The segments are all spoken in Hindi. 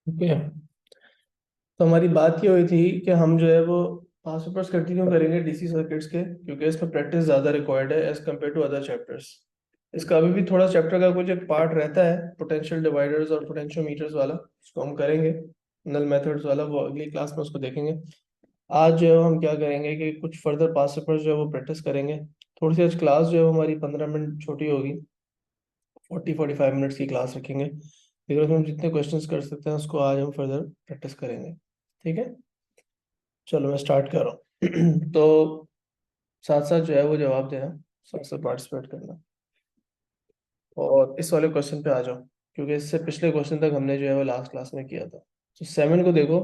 ओके। तो हमारी बात ये हुई थी कि हम जो है वो पास पेपर्स कंटिन्यू करेंगे डीसी सर्किट्स के, क्योंकि इसमें प्रैक्टिस ज़्यादा रिक्वायर्ड है as compare to other chapters. इसका अभी भी थोड़ा चैप्टर का कुछ एक पार्ट रहता है, पोटेंशियल डिवाइडर्स और पोटेंशियोमीटर्स वाला, उसको हम करेंगे। नल मेथड्स वाला वो अगली क्लास में उसको देखेंगे। आज जो है हम क्या करेंगे कि कुछ फर्दर पास पेपर्स जो है वो प्रैक्टिस करेंगे। थोड़ी सी आज क्लास जो है हमारी 15 मिनट छोटी होगी, 40-45 मिनट्स की क्लास रखेंगे, लेकिन उसमें हम जितने क्वेश्चंस कर सकते हैं उसको आज हम फर्दर प्रैक्टिस करेंगे। ठीक है, चलो मैं स्टार्ट कर रहा हूँ। तो साथ साथ जो है वो जवाब देना, साथ साथ पार्टिसिपेट करना। और इस वाले क्वेश्चन पे आ जाओ, क्योंकि इससे पिछले क्वेश्चन तक हमने जो है वो लास्ट क्लास में किया था। तो 7 को देखो।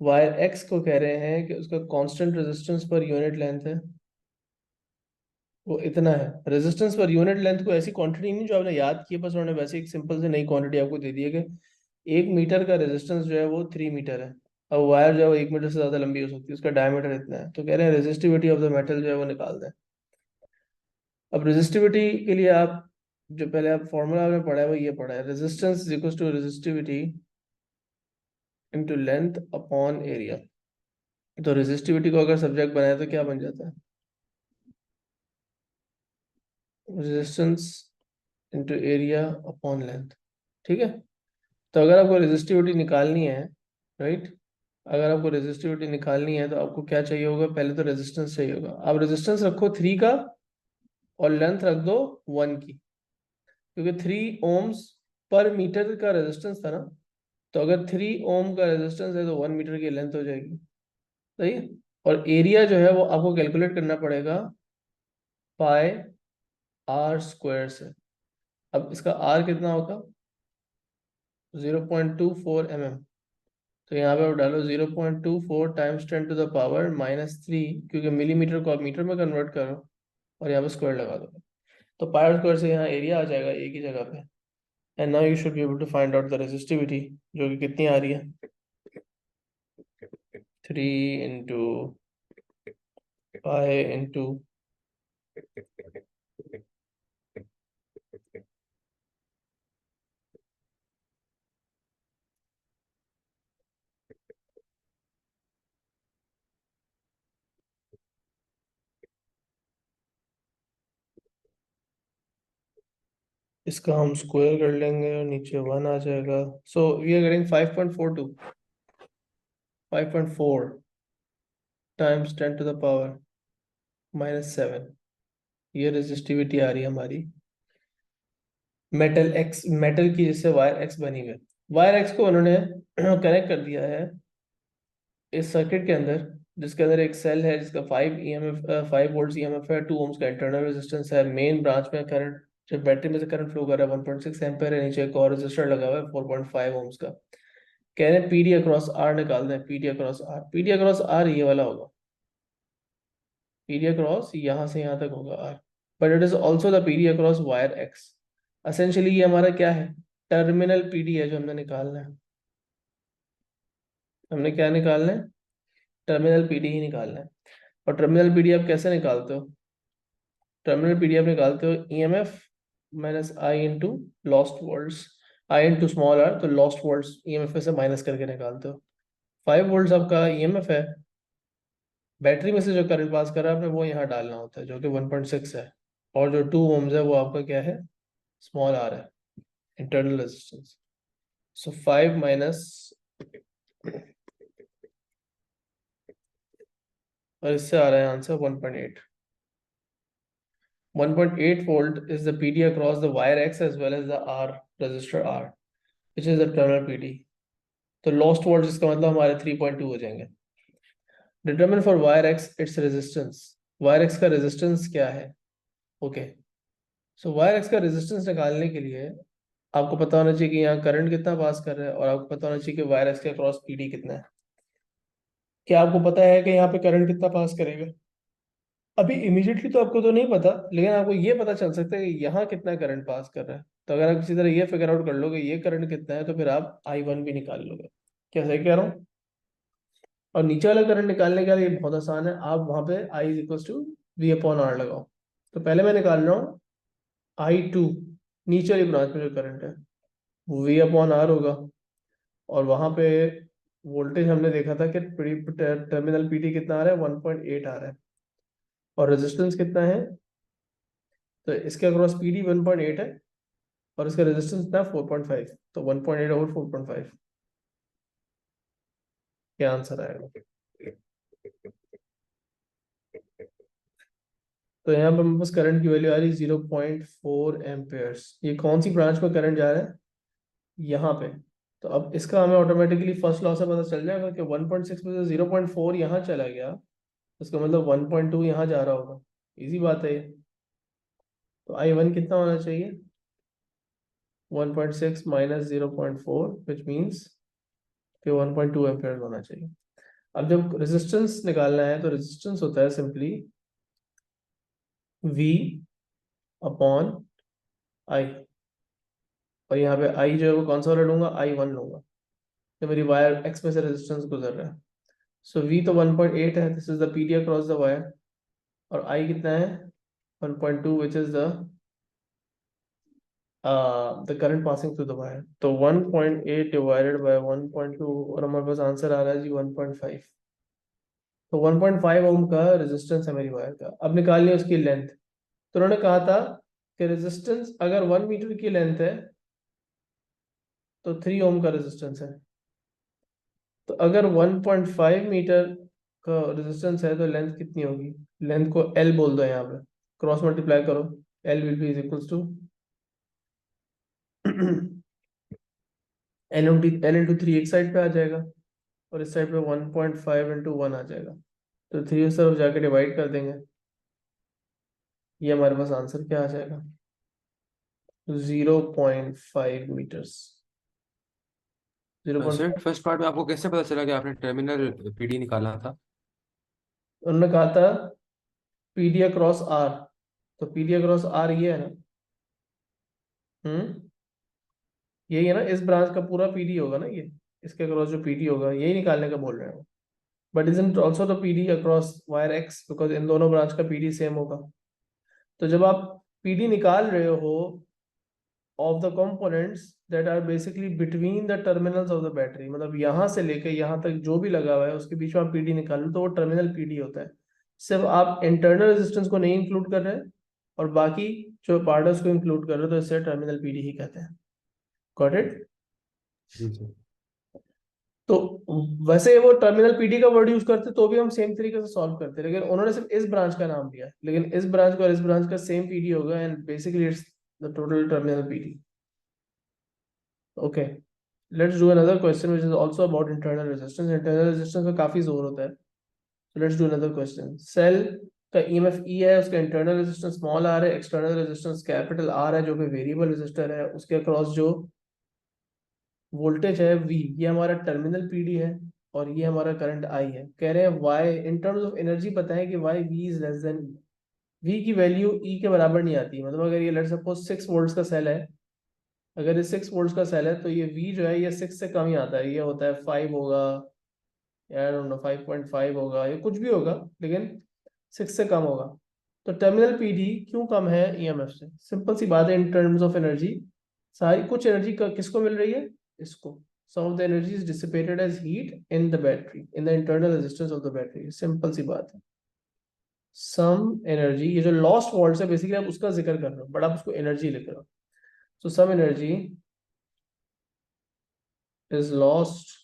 वायर एक्स को कह रहे हैं कि उसका constant resistance per unit length है, वो इतना है। रेजिस्टेंस पर यूनिट लेंथ को ऐसी क्वांटिटी नहीं जो आपने याद की है, बस उन्होंने वैसे एक सिंपल से नई क्वांटिटी आपको दे दी है कि 1 मीटर का रेजिस्टेंस जो है वो 3 मीटर है। अब वायर जो है वो 1 मीटर से ज्यादा लंबी हो सकती है, उसका डायमीटर इतना है, तो कह रहे हैं रेजिस्टिविटी ऑफ द मेटल जो है वो निकाल दें। अब रेजिस्टिविटी के लिए आप जो पहले आप फॉर्मूला में पढ़ा है वो ये पढ़ा है, resistance is equal to resistivity into length upon area. तो रेजिस्टिविटी को अगर सब्जेक्ट बनाए तो क्या बन जाता है, resistance into area upon length. ठीक है। तो अगर आपको रेजिस्टिविटी निकालनी है, राइट, अगर आपको रेजिस्टिविटी निकालनी है तो आपको क्या चाहिए होगा, पहले तो रेजिस्टेंस चाहिए होगा। आप रेजिस्टेंस रखो 3 का और लेंथ रख दो 1 की, क्योंकि 3 ओम्स पर मीटर का रेजिस्टेंस था ना। तो अगर 3 ओम का रेजिस्टेंस है तो 1 मीटर की लेंथ हो जाएगी। सही है। और एरिया जो है वो आपको कैलकुलेट करना पड़ेगा पाई आर स्क्वायर से। अब इसका आर कितना होगा, 0.24 mm। तो यहाँ पे आप डालो 0.24 टाइम्स 10⁻³ क्योंकि मिलीमीटर को आप मीटर में कन्वर्ट करो, और यहाँ पे स्क्वायर लगा दो। तो पाई स्क्वायर से यहाँ एरिया आ जाएगा एक ही जगह पे। And now you should be able to find out the resistivity, जो कि कितनी आ रही है, 3 × पाई × इसका हम स्क्वायर कर लेंगे और नीचे 1 आ जाएगा। So we are getting 5.4 times 10⁻⁻⁷। ये रेजिस्टिविटी आ रही है हमारी मेटल एक्स, मेटल की जिससे वायर एक्स बनी हुई है। वायर एक्स को उन्होंने कनेक्ट कर दिया है इस सर्किट के अंदर, जिसके अंदर एक सेल है जिसका 5 वोल्ट ईएमएफ है, 2 ओम्स का इंटरनल रेजिस्टेंस है, मेन ब्रांच में करंट, जब बैटरी में से करंट फ्लो कर रहा है 1.6 एम्पेयर है, नीचे एक और रेजिस्टर लगा हुआ है 4.5 ओम्स का। कह रहे हैं पीडी अक्रॉस आर निकाल दें। PD across R, PD across R ये वाला होगा, पीडी अक्रॉस यहाँ से यहाँ तक होगा R, but it is also the PD across wire X. Essentially ये हमारा क्या है, टर्मिनल पीडी है जो हमने निकालना है। हमने क्या निकालना है, टर्मिनल पीडी ही निकालना है। और टर्मिनल पीडी आप कैसे निकालते हो, टर्मिनल पीडी आप निकालते हो EMF minus I into lost volts, I into small R, तो लॉस्ट वोल्ट्स ईएमएफ में से माइनस करके निकालते हो। 5 वोल्ट्स आपका ईएमएफ है, बैटरी में से जो करंट पास कर रहा है आपने वो यहाँ डालना होता है जो कि 1.6 है, और जो 2 ओम्स है वो आपका क्या है, स्मॉल आर है, इंटरनल रेजिस्टेंस। सो 5 माइनस, और इससे आ रहा है answer 1.8। 1.8 volt is the PD across the wire X as well as the R resistor R, which is the terminal PD। तो lost volts इसका मतलब हमारे 3.2 हो जाएंगे। Determine for wire X its resistance। wire X का resistance क्या है, ओके। सो wire X का resistance निकालने के लिए आपको पता होना चाहिए कि यहाँ करंट कितना पास कर रहा है, और आपको पता होना चाहिए कि वायर एक्स के अक्रॉस पीडी कितना है। क्या आपको पता है कि यहाँ पे करंट कितना पास करेगा, अभी इमीडिएटली तो आपको तो नहीं पता, लेकिन आपको ये पता चल सकता है कि यहाँ कितना करंट पास कर रहा है। तो अगर आप किसी तरह ये फिगर आउट कर लोगे ये करंट कितना है, तो फिर आप I1 भी निकाल लोगे। क्या सही कह रहा हूँ। और नीचे वाला करंट निकालने के लिए बहुत आसान है, आप वहां पे I is equal to V upon R लगाओ। तो पहले मैं निकाल रहा हूँ I2, नीचे वाली ब्रांच में जो करंट है वो वी अपॉन आर होगा, और वहां पे वोल्टेज हमने देखा था कि टर्मिनल पीटी कितना आ रहा है, 1.8 आ रहा है, और रेजिस्टेंस कितना है, तो इसके अक्रॉस पीडी 1.8 है और इसका रेजिस्टेंस कितना है 4.5, तो 1.8 ओवर 4.5 क्या आंसर आएगा। तो यहाँ पर मेरे पास करंट की वैल्यू आ रही है 0.4 एम्पेयर्स। ये कौन सी ब्रांच में करंट जा रहा है, यहाँ पे। तो अब इसका हमें ऑटोमेटिकली फर्स्ट लॉ से पता चल जाएगा कि 1.6 में से 0.4 यहाँ चला गया, इसका मतलब 1.2 यहाँ जा रहा होगा। इजी बात है ये। तो I1 कितना होना चाहिए, 1.6 माइनस 0.4 विच मीन्स कि 1.2 एम्पेयर होना चाहिए। अब जब रेजिस्टेंस निकालना है तो रेजिस्टेंस होता है सिंपली V अपॉन I, और यहाँ पे I जो है वो कौन सा वाला लूंगा, I1 लूंगा, तो मेरी वायर X में से रेजिस्टेंस गुजर रहा है। सो V तो 1.8 है, this is the PD across the wire, और I कितना है 1.2 which is the current passing through the wire. तो 1.8 डिवाइडेड बाय 1.2, और हमारे पास आंसर आ रहा है जी 1.5। तो 1.5 ओम का रेजिस्टेंस है मेरी वायर का। अब निकालनी है उसकी लेंथ। तो उन्होंने कहा था कि रेजिस्टेंस अगर 1 मीटर की लेंथ है तो 3 ओम का रेजिस्टेंस है। तो अगर 1.5 मीटर का रेजिस्टेंस है तो लेंथ कितनी होगी, लेंथ को L बोल दो, यहाँ पे क्रॉस मल्टीप्लाई करो, L will be is equals to L into 3 एक साइड पे आ जाएगा और इस साइड पे 1.5 इंटू 1 आ जाएगा, तो 3 उस तरफ जाके डिवाइड कर देंगे, ये हमारे पास आंसर क्या आ जाएगा, 0.5 मीटर्स। सर 0.5। फर्स्ट पार्ट में आपको कैसे पता चला कि आपने टर्मिनल पीडी निकाला था? उन्होंने कहा था पीडी अक्रॉस आर, तो पीडी अक्रॉस आर ये है ना, हम्म, यही है ना, इस ब्रांच का पूरा पीडी होगा ना ये, इसके अक्रॉस जो पीडी होगा यही निकालने का बोल रहे हैं वो। But isn't also the PD across wire x, because in दोनों ब्रांच का पीडी सेम होगा। तो जब आप पीडी निकाल रहे हो of the components that are basically between the terminals of the battery, मतलब यहाँ से लेके यहाँ तक जो भी लगा हुआ है उसके बीच में आप पीडी निकाल लो तो वो टर्मिनल पीडी होता है। सिर्फ आप इंटरनल रेजिस्टेंस को नहीं इंक्लूड कर रहे हैं और बाकी जो पार्ट है उसको इंक्लूड कर रहे हो, तो इससे टर्मिनल पीडी ही कहते हैं। Got it. जी सर। तो वैसे वो टर्मिनल पीडी का वर्ड यूज करते तो भी हम सेम तरीके से सॉल्व करते, लेकिन उन्होंने सिर्फ इस ब्रांच का नाम दिया है, लेकिन इस ब्रांच का और इस ब्रांच का सेम पीडी होगा and basically it's the total terminal PD. Okay, let's do another question which is also about internal resistance. Internal resistance में काफी जोर होता है, so let's do another question. Cell का EMF E है, उसका इंटरनल रेजिस्टेंस स्मॉल r है, एक्सटर्नल रेजिस्टेंस कैपिटल R है जो कि वेरिएबल रेजिस्टर है, उसके अक्रॉस जो वोल्टेज है V, ये हमारा टर्मिनल पीडी है और ये हमारा करंट I है। कह रहे हैं Y in terms of energy पता है कि Y V is less than V की वैल्यू E के बराबर नहीं आती। मतलब अगर ये लेट सपोज 6 वोल्ट्स का सेल है, अगर ये 6 वोल्ट्स का सेल है तो ये V जो है ये 6 से कम ही आता है, ये होता है 5 होगा, आई डोंट नो 5.5 होगा, ये कुछ भी होगा, लेकिन 6 से कम होगा। तो टर्मिनल पीडी क्यों कम है ईएमएफ से, सिंपल सी बात है, इन टर्म्स ऑफ एनर्जी सारी कुछ एनर्जी का किसको मिल रही है, इसको। Sum of the energy is dissipated as heat in the battery, in the internal resistance of the battery, simple सी बात है। सम एनर्जी, ये जो लॉस्ट वॉल्ट है बेसिकली आप उसका जिक्र कर रहे हो बट आप उसको एनर्जी लिख रहे हो। So sum energy is lost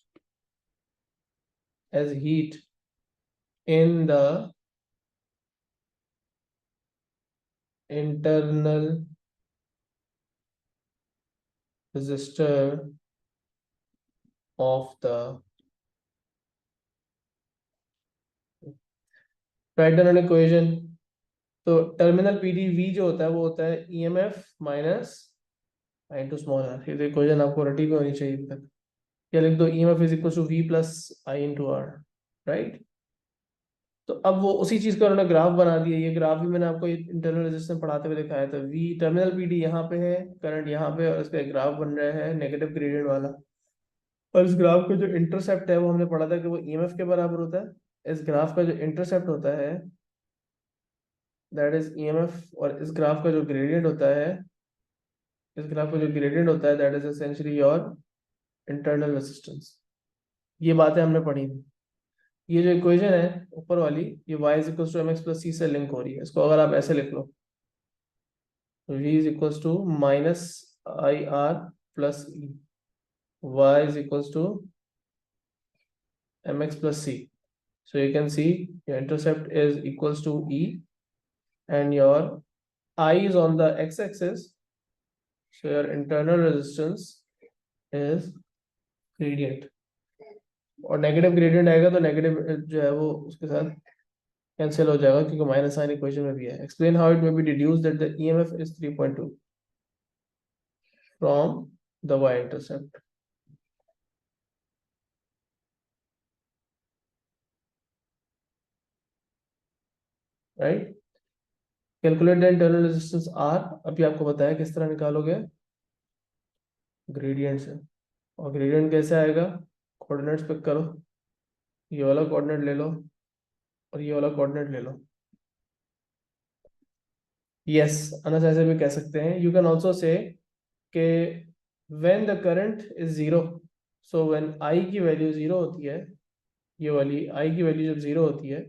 as heat in the internal resistor of the pattern equation. तो टर्मिनल पीडी वी जो होता है वो होता है EMF minus I into small R. ये इक्वेशन आपको रटी भी होनी चाहिए अभी तक। या लिख दो EMF is equal to V plus I into R, right. तो अब वो उसी चीज का उन्होंने ग्राफ बना दिया। ये ग्राफ भी मैंने आपको इंटरनल रेजिस्टेंस पढ़ाते हुए दिखाया था। वी टर्मिनल पीडी यहाँ पे है, करंट यहाँ पे, और इसका ग्राफ बन रहा है नेगेटिव ग्रेडियंट वाला। और इस ग्राफ का जो इंटरसेप्ट है वो हमने पढ़ा था कि वो ईएमएफ के बराबर होता है। इस ग्राफ का जो इंटरसेप्ट होता है दैट इज ईएमएफ, और इस ग्राफ का जो ग्रेडियंट होता है, इस ग्राफ का जो ग्रेडियंट होता है that is essentially your internal resistance. ये बातें हमने पढ़ी थी। ये जो इक्वेशन है ऊपर वाली, ये y is equal to M X plus C से लिंक हो रही है। इसको अगर आप ऐसे लिख लो, v is equal to minus I R plus E, y is equal to M X plus C. So you can see your intercept is equals to E, and your I is on the x-axis. So your internal resistance is gradient. और नेगेटिव ग्रेडियंट आएगा तो नेगेटिव जो है वो उसके साथ कैंसिल हो जाएगा, क्योंकि माइनस साइन इक्वेशन में भी है. Explain how it may be deduce that the EMF is 3.2 from the y intercept. Right. Calculate the internal resistance R. अभी आपको बताया किस तरह निकालोगे, ग्रेडियंट से. और ग्रेडियंट कैसे आएगा, कोऑर्डिनेट्स पिक करो, ये वाला कोऑर्डिनेट ले लो और ये वाला कोऑर्डिनेट ले लो. यस, अनस ऐसे भी कह सकते हैं. यू कैन ऑल्सो से कि when the current is zero, so when I की वैल्यू जीरो होती है, ये वाली आई की वैल्यू जब जीरो होती है,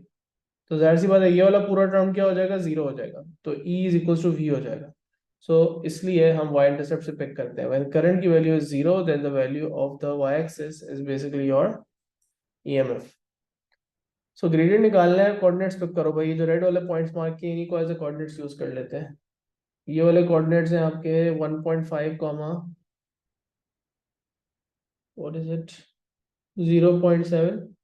तो जाहिर सी बात है ये वाला पूरा टर्म क्या हो जाएगा, जीरो हो जाएगा. तो E is equal to V हो जाएगा. सो इसलिए हम वाई इंटरसेप्ट से पिक करते हैं. व्हेन करंट की value is zero, then the value of the Y axis is basically your EMF. So gradient निकालना है, कोऑर्डिनेट्स पिक करो भाई. ये जो रेड वाले पॉइंट्स मार्क किए इन्हीं को एज ए कोऑर्डिनेट्स यूज कर लेते हैं. ये वाले कोऑर्डिनेट्स हैं आपके 1.5 कॉमा व्हाट इज इट 0.7,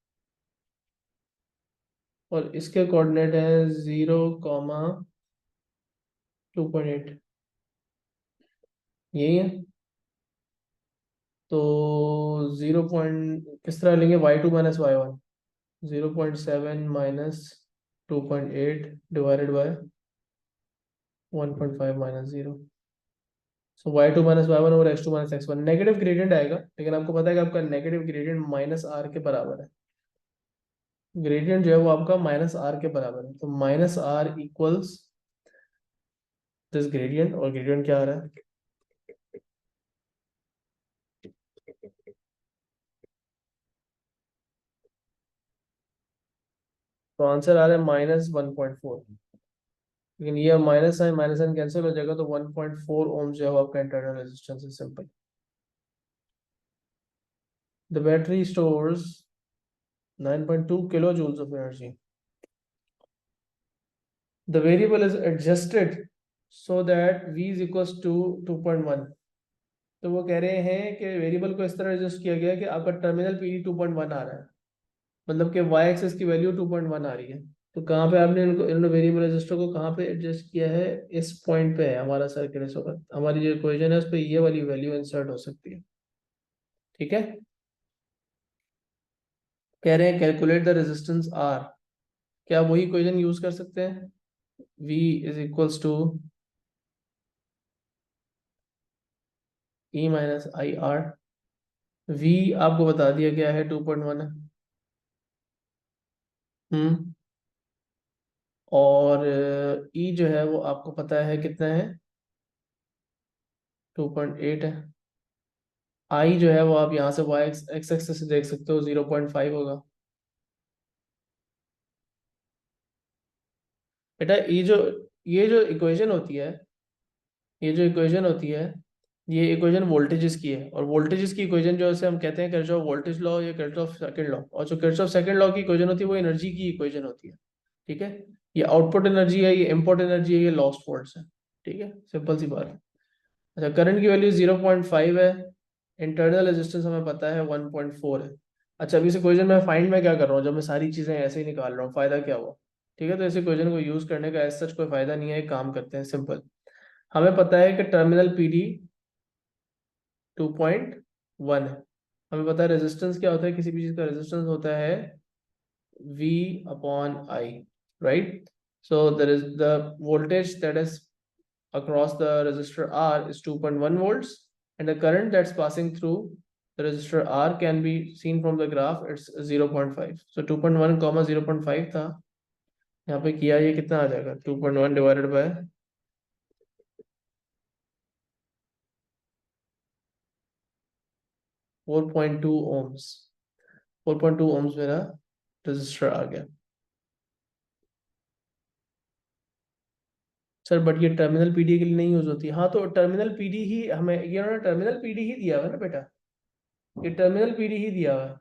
और इसके कोऑर्डिनेट है 0,2.8. यही है. तो 0 पॉइंट किस तरह लेंगे, y2 minus y1, 0.7 minus 2.8 divided by 1.5 minus 0. So y2 minus y1 over x2 minus x1. Negative gradient आएगा, लेकिन आपको पता है कि आपका नेगेटिव ग्रेडियंट माइनस आर के बराबर है. ग्रेडियंट जो है वो आपका माइनस आर के बराबर है. तो minus R equals this gradient. और ग्रेडियंट क्या आ रहा है, तो आंसर आ रहा है -1.4. लेकिन ये माइनस साइन कैंसिल हो जाएगा, तो 1.4 ओम जो है आपका इंटरनल रेजिस्टेंस है. Simple. The battery stores 9.2 kilo joules of energy. The variable is adjusted so that v is equals to 2.1. तो वो कह रहे हैं कि वेरिएबल को इस तरह एडजस्ट किया गया है कि आपका टर्मिनल पीडी 2.1 आ रहा है, मतलब कि y एक्सिस की वैल्यू 2.1 आ रही है. तो कहाँ पे आपने इनको इन्होंने वेरिएबल रजिस्टर को कहाँ पे एडजस्ट किया है, इस पॉइंट पे है हमारा सर्किट. इस वक्त हमारी जो इक्वेशन है उस पर ये वाली वैल्यू इंसर्ट हो सकती है. ठीक है. कह रहे हैं कैलकुलेट द रेजिस्टेंस R. क्या वही इक्वेशन यूज कर सकते हैं, V is equals to E minus I R. V आपको बता दिया गया है 2.1 है. हम्म. और E जो है वो आपको पता है कितना है, 2.8 है. I जो है वो आप यहाँ से y एक्स एक्सिस से देख सकते हो, 0.5 होगा. बेटा ये जो इक्वेशन होती है, ये जो इक्वेशन होती है, ये इक्वेशन वोल्टेजेस की है. और वोल्टेजेस की इक्वेशन जो है हम कहते हैं किरचॉफ वोल्टेज लॉ या किरचॉफ सेकंड लॉ. और जो किरचॉफ सेकंड लॉ की इक्वेशन होती है वो एनर्जी की इक्वेशन होती है. ठीक है. ये आउटपुट एनर्जी है, ये इनपुट एनर्जी है, ये लॉस्ट वोल्ट्स है. ठीक है, सिंपल सी बात है. अच्छा, करंट की वैल्यू 0.5 है, इंटरनल रेजिस्टेंस हमें पता है 1.4 है. अच्छा, अभी इस इक्वेशन में फाइंड मैं क्या कर रहा हूँ, जब मैं सारी चीजें ऐसे ही निकाल रहा हूँ, फायदा क्या हुआ. ठीक है, तो इस इक्वेशन को यूज करने का ऐसा सच कोई फायदा नहीं है. एक काम करते हैं सिंपल. हमें पता है कि टर्मिनल पीडी 2.1 है. हमें पता है रेजिस्टेंस क्या होता है, किसी भी चीज का रेजिस्टेंस होता है V upon I. Right. So there is the voltage that is across the resistor R is 2.1 volts, and the current that's passing through the resistor R can be seen from the graph, it's 0.5. So 2.1 comma 0.5 था, यहाँ पे किया, ये कितना आ जाएगा, 2.1 डिवाइडेड बाय 4.2 ओम्स। 4.2 ओम्स मेरा रजिस्टर आ गया। सर बट ये टर्मिनल पीडी के लिए नहीं यूज होती। हाँ तो टर्मिनल पीडी ही हमें, ये उन्होंने टर्मिनल पीडी ही दिया हुआ है ना बेटा, ये टर्मिनल पीडी ही दिया हुआ है।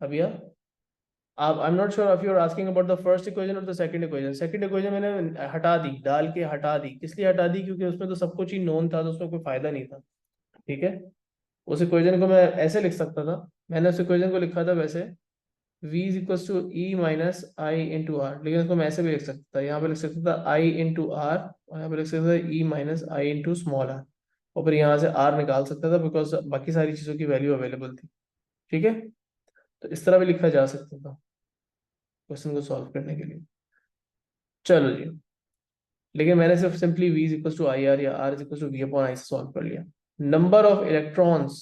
अब यार आप, I am not sure if you are asking about the first equation और the second equation. Second equation मैंने हटा दी, डाल के हटा दी। किस लिए हटा दी? क्योंकि उसमें तो सब कुछ ही नोन था, तो उसमें कोई फायदा नहीं था। ठीक है, उस इक्वेशन को मैं ऐसे लिख सकता था, मैंने उस इक्वेशन को लिखा था वैसे, v is equal to E minus I into R, लेकिन उसको मैं ऐसे भी लिख सकता था, यहाँ पे लिख सकता था आई इंटू आर, और यहाँ पे लिख सकता था E minus I into small R, और फिर यहाँ से आर निकाल सकता था बिकॉज बाकी सारी चीज़ों की वैल्यू अवेलेबल थी। ठीक है, तो इस तरह भी लिखा जा सकता था क्वेश्चन को सॉल्व करने के लिए। चलो जी, लेकिन मैंने सिर्फ simply v is equal to I R या r is equal to v upon I से सॉल्व कर लिया। Number of electrons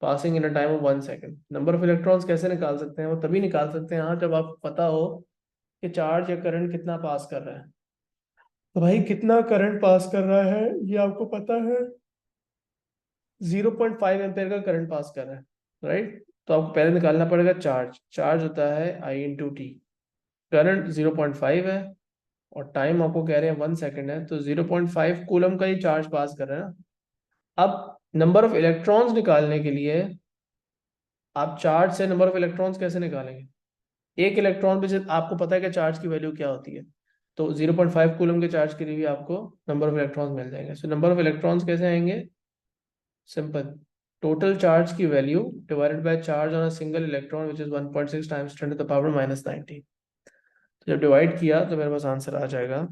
passing in a time of 1 second. Number of electrons कैसे निकाल सकते हैं? वो तभी निकाल सकते हैं हाँ, जब आपको पता हो कि चार्ज या करंट कितना पास कर रहा है। तो भाई कितना करंट पास कर रहा है ये आपको पता है, 0.5 एम्पेयर का करंट पास कर रहा है, राइट? तो आपको पहले निकालना पड़ेगा चार्ज। चार्ज होता है आई इंटू टी। करंट 0.5 है और टाइम आपको कह रहे हैं 1 सेकेंड है, तो 0.5 कूलम का ही चार्ज पास कर रहा है ना। अब नंबर ऑफ इलेक्ट्रॉन्स निकालने के लिए आप चार्ज से नंबर ऑफ इलेक्ट्रॉन्स कैसे निकालेंगे? एक इलेक्ट्रॉन पे आपको पता है कि चार्ज की वैल्यू क्या होती है, तो 0.5 कूलम के चार्ज के लिए भी आपको नंबर ऑफ इलेक्ट्रॉन्स मिल जाएंगे। सो नंबर ऑफ इलेक्ट्रॉन्स कैसे आएंगे? सिंपल, टोटल चार्ज की value divided by charge on a single electron which is 1.6 times 10 to the power minus 90। तो जब डिवाइड किया तो मेरे पास आंसर आ जाएगा।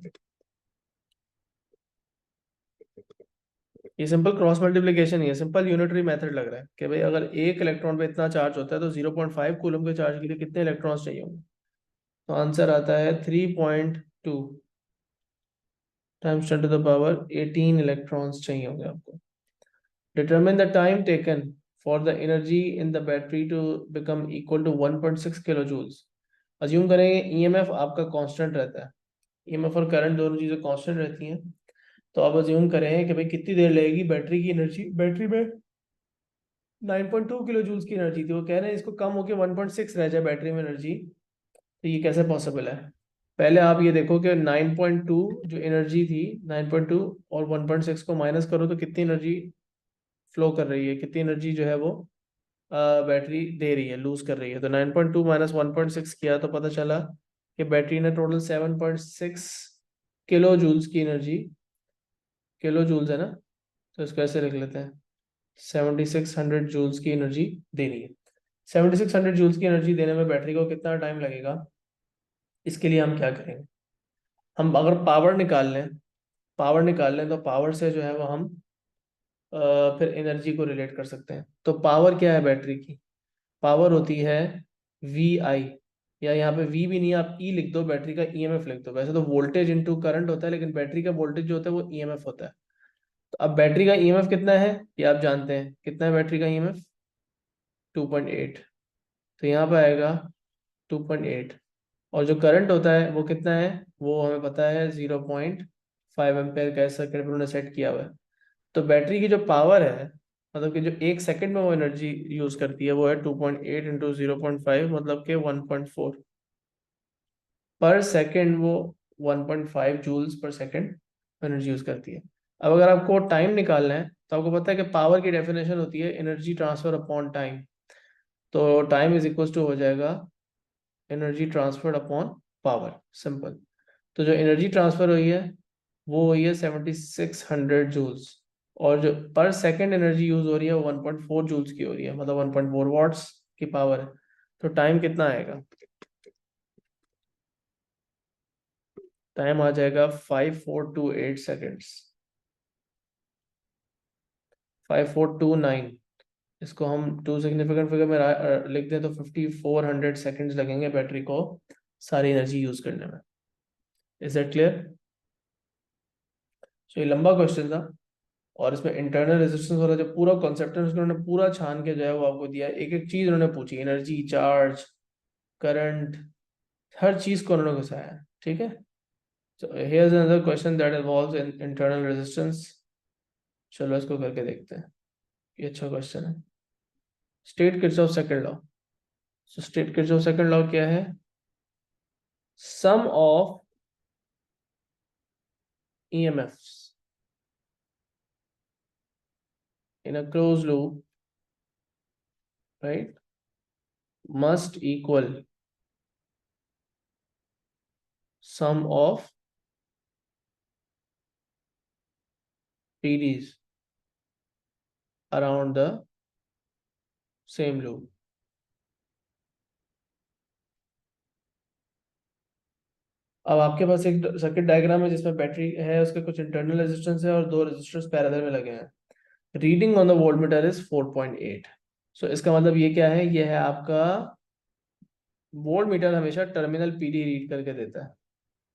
ये सिंपल क्रॉस मल्टीप्लिकेशन ही है, सिंपल यूनिटरी मेथड लग रहा है कि भाई अगर एक इलेक्ट्रॉन पे इतना चार्ज होता है तो 0.5 कूलम के चार्ज के लिए कितने इलेक्ट्रॉन्स चाहिए होंगे? तो आंसर आता है 3.2 times 10 to the power 18 electrons चाहिए होंगे आपको। Determine the time taken for the energy in the battery to become equal to 1.6 kilo joules. Assume करेंगे ईएमएफ आपका कांस्टेंट रहता है, ईएमएफ और करंट दोनों चीजें कांस्टेंट रहती हैं। तो आप अज्यूम करें कि भाई कितनी देर लगेगी बैटरी की एनर्जी, बैटरी में 9.2 किलो जूल्स की एनर्जी थी, वो कह रहे हैं इसको कम होकर 1.6 रह जाए बैटरी में एनर्जी। तो ये कैसे पॉसिबल है? पहले आप ये देखो कि 9.2 जो एनर्जी थी, 9.2 और 1.6 को माइनस करो तो कितनी एनर्जी फ्लो कर रही है, कितनी एनर्जी जो है वो बैटरी दे रही है, लूज कर रही है। तो 9.2 माइनस 1.6 किया तो पता चला कि बैटरी ने टोटल 7.6 किलो जूल्स की एनर्जी, किलो जूल्स है ना, तो इसको ऐसे लिख लेते हैं, 7600 जूल्स की एनर्जी देनी है। 7600 जूल्स की एनर्जी देने में बैटरी को कितना टाइम लगेगा? इसके लिए हम क्या करेंगे, हम अगर पावर निकाल लें, पावर निकाल लें तो पावर से जो है वो हम फिर एनर्जी को रिलेट कर सकते हैं। तो पावर क्या है बैटरी की? पावर होती है वी आई, या यहाँ पे वी भी नहीं, आप ई लिख दो, बैटरी का ईएमएफ लिख दो। वैसे तो वोल्टेज इनटू करंट होता है, लेकिन बैटरी का वोल्टेज जो होता है वो ईएमएफ होता है। तो अब बैटरी का ईएमएफ कितना है ये आप जानते हैं, कितना है बैटरी का ईएमएफ? 2.8। तो यहाँ पे आएगा 2.8। और जो करंट होता है वो कितना है? वो हमें पता है 0.5 एम्पेयर का सर्किट पर उन्होंने सेट किया हुआ है। तो बैटरी की जो पावर है, मतलब कि जो 1 सेकंड में वो एनर्जी यूज करती है, वो है 2.8 इंटू 0.5, मतलब कि 1.4 पर सेकंड। वो 1.5 joules per second energy use करती है। अब अगर आपको टाइम निकालना है तो आपको पता है कि पावर की डेफिनेशन होती है एनर्जी ट्रांसफर अपॉन टाइम। तो टाइम इज इक्वल टू हो जाएगा energy transferred upon power, simple. तो जो एनर्जी ट्रांसफर हुई है वो हुई है 7600 जूल्स, और जो पर सेकंड एनर्जी यूज हो रही है वो 1.4 जूल्स की हो रही है, मतलब 1.4 वॉट्स की पावर है। तो टाइम कितना आएगा? टाइम आ जाएगा 5428 सेकेंड्स, 5429। इसको हम टू सिग्निफिकेंट फिगर में लिख दें तो 5400 सेकेंड्स लगेंगे बैटरी को सारी एनर्जी यूज करने में। Is that clear? सो ये लंबा क्वेश्चन था, और इसमें इंटरनल रेजिस्टेंस वाला जो पूरा कॉन्सेप्ट है उसको उन्होंने पूरा छान के जो है वो आपको दिया है। एक एक चीज उन्होंने पूछी, एनर्जी, चार्ज, करंट, हर चीज को उन्होंने घुसाया है। ठीक है, so here's another question that involves in internal resistance। चलो इसको करके देखते हैं, ये अच्छा क्वेश्चन है। State Kirchhoff second law. So state Kirchhoff second law क्या है? Sum of EMFs in a closed loop, right, must equal sum of PDs around the same loop. अब आपके पास एक सर्किट डायग्राम है जिसमें बैटरी है, उसके कुछ इंटरनल रेजिस्टेंस है और दो रेजिस्टर्स पैरेलल में लगे हैं। Reading on the voltmeter is 4.8। सो इसका मतलब ये क्या है? ये है आपका वोल्टमीटर हमेशा टर्मिनल पीडी रीड करके देता है,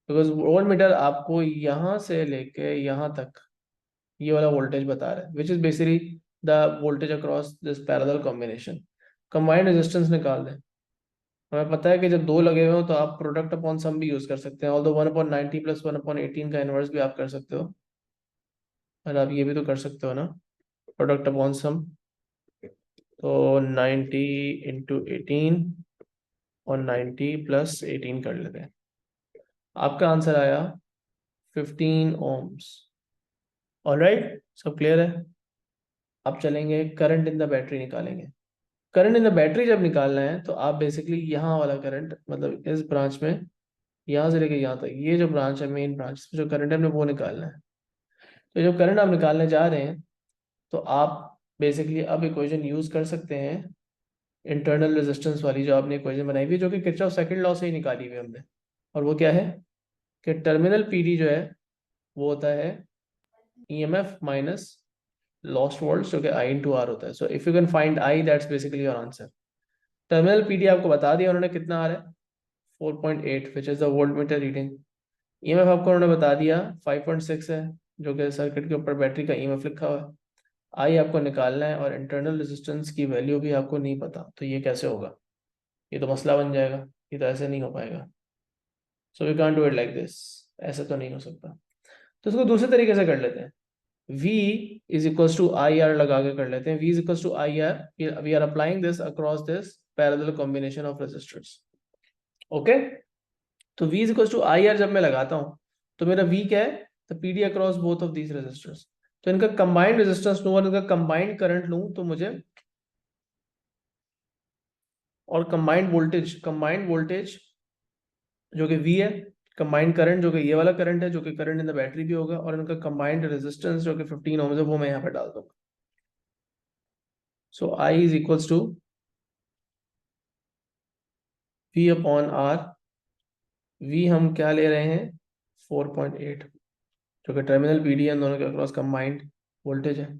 बिकॉज वोल्टमीटर आपको यहाँ से लेके यहाँ तक ये वाला वोल्टेज बता रहा है, which is basically the voltage across this parallel combination. Combined resistance निकाल दें। हमें पता है कि जब दो लगे हुए हो तो आप प्रोडक्ट अपॉन सम भी यूज कर सकते हैं, ऑल्दो 1/90 प्लस 1/18 का इनवर्स भी आप कर सकते हो, और आप ये भी तो कर सकते हो ना, प्रोडक्ट अपॉन सम। तो 90 इंटू 18 और 90 प्लस 18 कर लेते हैं। आपका आंसर आया 15 ओम्स। ऑलराइट, सब क्लियर है? अब चलेंगे करंट इन द बैटरी निकालेंगे। करंट इन द बैटरी जब निकालना है तो आप बेसिकली यहाँ वाला करंट, मतलब इस ब्रांच में यहाँ से लेके यहाँ तक, ये जो ब्रांच है मेन ब्रांच, जो करंट है हमने वो निकालना है। तो जो करंट आप निकालने जा रहे हैं तो आप बेसिकली अब इक्वेशन यूज कर सकते हैं इंटरनल रेजिस्टेंस वाली, जो आपने इक्वेशन बनाई हुई है, जो कि किरचॉफ सेकंड लॉ से ही निकाली हुई हमने। और वो क्या है कि टर्मिनल पीडी जो है वो होता है EMF माइनस लॉस्ट वोल्ट, जो कि I इंटू R होता है। So if you can find I, that's basically your answer. Terminal PD आपको बता दिया उन्होंने कितना आ रहा है, 4.8, which is the voltmeter reading. EMF आपको उन्होंने बता दिया 5.6 है, जो कि सर्किट के ऊपर बैटरी का EMF लिखा हुआ है। आई आपको निकालना है और इंटरनल रेजिस्टेंस की वैल्यू भी आपको नहीं पता, तो ये कैसे होगा? ये तो मसला बन जाएगा, ये तो ऐसे नहीं हो पाएगा। So we can't do it like this, ऐसे तो नहीं हो सकता। तो इसको दूसरे तरीके से कर लेते हैं। V is equals to I R लगा के कर लेते हैं। V is equals to I R, we are applying this across this parallel combination of resistors. Okay, तो V is equals to I R जब मैं लगाता हूँ तो मेरा V क्या है? तो PD across both of these resistors. तो इनका कंबाइंड रेजिस्टेंस लूँ और इनका कंबाइंड करंट लूँ तो मुझे, और कंबाइंड वोल्टेज जो कि V है, कंबाइंड करंट जो कि ये वाला करंट है, जो कि करंट इन द बैटरी भी होगा, और इनका कंबाइंड रेजिस्टेंस जो कि 15 ओम है, वो मैं यहाँ पे डाल दूंगा। So I is equals to V upon R। V हम क्या ले रहे हैं? 4.8, जो कि टर्मिनल PD है, दोनों के अक्रॉस कंबाइंड वोल्टेज है,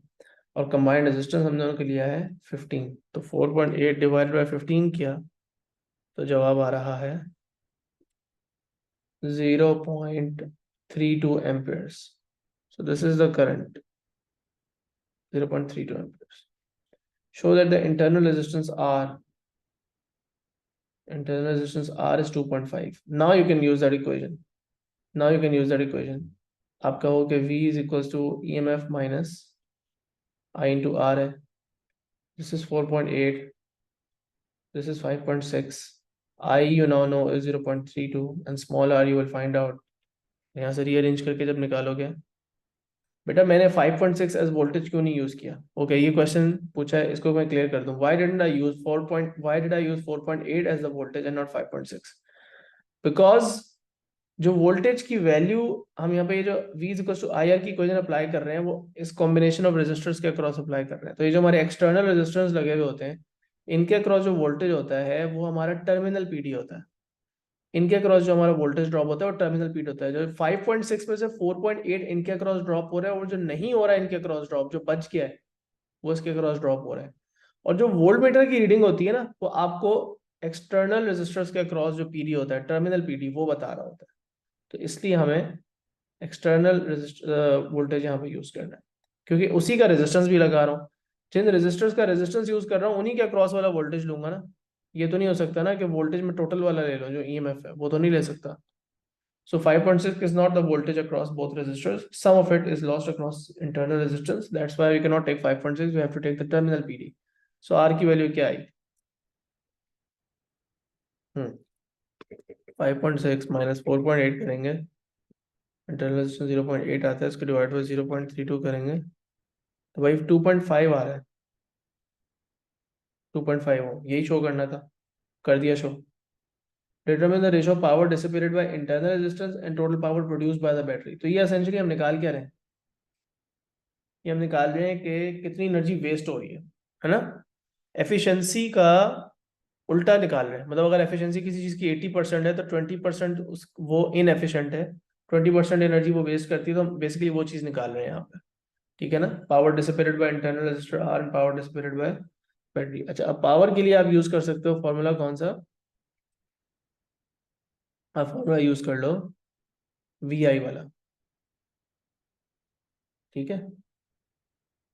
और कंबाइंड रेजिस्टेंस हम दोनों के लिया है 15। तो 4.8 डिवाइडेड बाय 15 किया तो जवाब आ रहा है 0.32 amperes. So this is the current, 0.32 amperes. Show that the internal resistance R is 2.5. Now you can use that equation. आप कहोगे V is equals to EMF minus I into R है. This is 4.8. This is 5.6. I you now know is 0.32 and small r you will find out. यहाँ से रीअरेंज करके जब निकालोगे, बेटा मैंने 5.6 एज वोल्टेज क्यों नहीं यूज किया? ओके, ये क्वेश्चन पूछा है, इसको मैं क्लियर कर दूं। Why did I use 4.8 as the voltage and not 5.6? Because जो वोल्टेज की वैल्यू हम यहाँ पे, ये जो V equals to I R की इक्वेशन अप्लाई कर रहे हैं, वो इस कॉम्बिनेशन ऑफ रेजिस्टर्स के अक्रॉस अप्लाई कर रहे हैं। तो ये जो हमारे एक्सटर्नल रेजिस्टर्स लगे हुए होते हैं, इनके अक्रॉस जो वोल्टेज होता है वो हमारा टर्मिनल पीडी होता है। इनके अक्रॉस जो हमारा वोल्टेज ड्रॉप होता है वो टर्मिनल पीड होता है। जो 5.6 में से 4.8 इनके अक्रॉस ड्रॉप हो रहा है, और जो नहीं हो रहा है इनके अक्रॉस ड्रॉप, जो बच गया है, वो इसके अक्रॉस ड्रॉप हो रहा है। और जो वोल्ट मीटर की रीडिंग होती है ना, वो आपको एक्सटर्नल रेजिस्टर्स के अक्रॉस जो पीडी होता है, टर्मिनल पीडी, वो बता रहा होता है। तो इसलिए हमें एक्सटर्नल वोल्टेज यहाँ पे यूज करना है, क्योंकि उसी का रेजिस्टेंस भी लगा रहा हूँ। जिन रेजिस्टर्स का रेजिस्टेंस यूज कर रहा हूँ उन्हीं के अक्रॉस वाला वोल्टेज लूंगा ना। ये तो नहीं हो सकता ना कि वोल्टेज में टोटल वाला ले लो, जो EMF है वो तो नहीं ले सकता। So 5.6 is not the voltage across both resistors. Some of it is lost across internal resistance. That's why we cannot take 5.6. We have to take the terminal PD. So R की वैल्यू क्या आई? 5.6 माइनस 4.8 करेंगे, इंटरनल रेजिस्टेंस 0.8 आता है, इसको डिवाइड बाई 0.32 करेंगे तो भाई 2.5 आ रहा है। 2.5 हो, यही शो करना था, कर दिया show. Determine the ratio of power dissipated by internal resistance and total power produced by the battery. तो ये एसेंशियली हम निकाल क्या रहे हैं? ये हम निकाल रहे हैं कि कितनी एनर्जी वेस्ट हो रही है ना। एफिशिएंसी का उल्टा निकाल रहे हैं, मतलब अगर एफिशिएंसी किसी चीज की 80% है तो 20% उस वो इनएफिशिएंट है, 20% एनर्जी वो वेस्ट करती है, तो हम बेसिकली वो चीज निकाल रहे हैं यहाँ पे। ठीक है ना, power dissipated by internal resistor R and power dissipated by battery. अच्छा, अब पावर के लिए आप यूज कर सकते हो फॉर्मूला कौन सा? आप फॉर्मूला यूज कर लो वी आई वाला। ठीक है,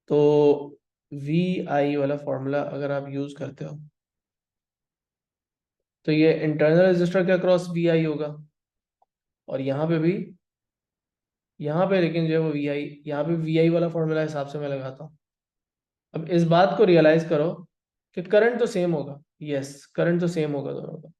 तो वी आई वाला फॉर्मूला अगर आप यूज करते हो तो ये इंटरनल रेजिस्टर के अक्रॉस वी आई होगा, और यहाँ पे भी, यहाँ पे लेकिन जो है वो वी आई, यहाँ पे वी आई वाला फॉर्मूला हिसाब से मैं लगाता हूँ। अब इस बात को रियलाइज करो कि करंट तो सेम होगा, यस करंट तो सेम होगा दोनों का,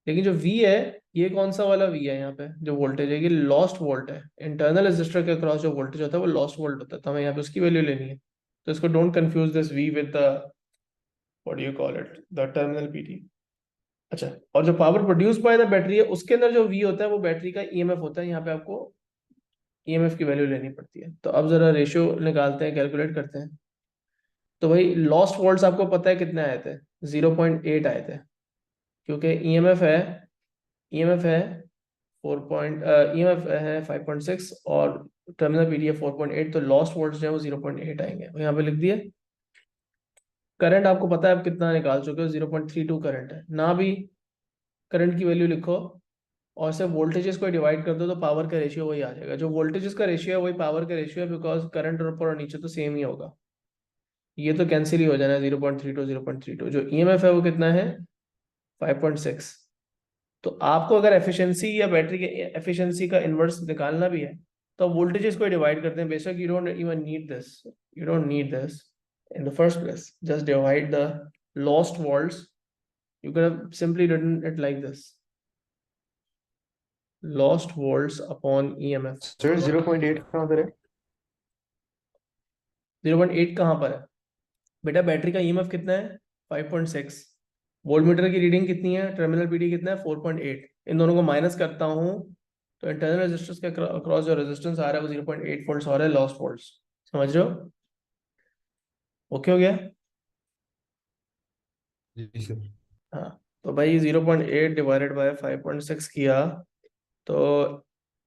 लेकिन जो V है, ये कौन सा वाला V है? यहाँ पे जो वोल्टेज है ये लॉस्ट वोल्ट है। इंटरनल रेजिस्टर के अक्रॉस जो वोल्टेज होता है वो लॉस्ट वोल्ट होता है, तो हमें यहाँ पे उसकी वैल्यू लेनी है। तो इसको don't confuse this V with the, what do you call it, the terminal PD। अच्छा, और जो power produce by the battery है उसके अंदर जो V होता है वो बैटरी का EMF होता है, यहाँ पे आपको EMF की वैल्यू लेनी पड़ती है। तो अब जरा रेशियो निकालते हैं, कैलकुलेट करते हैं। तो भाई लॉस्ट वोल्ट्स आपको पता है कितने आए थे? 0.8 आए थे, क्योंकि ईएमएफ है 5.6 और टर्मिनल पीडीएफ 4.8, तो लॉस्ट वोल्ट्स जो है वो 0.8 आएंगे। यहाँ पे लिख दिए। करंट आपको पता है आप कितना निकाल चुके हो, 0.32 करंट है ना। भी करंट की वैल्यू लिखो और सिर्फ वोल्टेजेस को डिवाइड कर दो तो पावर का रेशियो वही आ जाएगा। जो वोल्टेजेस का रेशियो है वही पावर का रेशियो है, बिकॉज करंट ऊपर और नीचे तो सेम ही होगा। ये तो कैंसिल ही हो जाना है, 0.32 0.32। जो ईएमएफ है वो कितना है? 5.6। तो आपको अगर एफिशिएंसी या बैटरी के एफिशिएंसी का इन्वर्स निकालना भी है तो वोल्टेजेस को डिवाइड करते हैं। बेशक you don't even need this, you don't need this in the first place, just divide the lost volts. You could have simply written it like this: lost volts upon EMF। Sir 0.8 कहाँ पर है? 0.8 कहाँ पर है बेटा? बैटरी का ईएमएफ कितना है? 5.6। वोल्टमीटर की रीडिंग कितनी है? टर्मिनल पीडी कितना है? 4.8। इन दोनों को माइनस करता हूँ तो इंटरनल रेजिस्टेंस के अक्रॉस जो रेजिस्टेंस आ रहा है वो 0.8 वोल्ट्स आ रहा है, लॉस्ट वोल्ट्स। समझ रहे हो? ओके हो गया? जी सर। हाँ, तो भाई 0.8 डिवाइडेड बाय 5.6 किया तो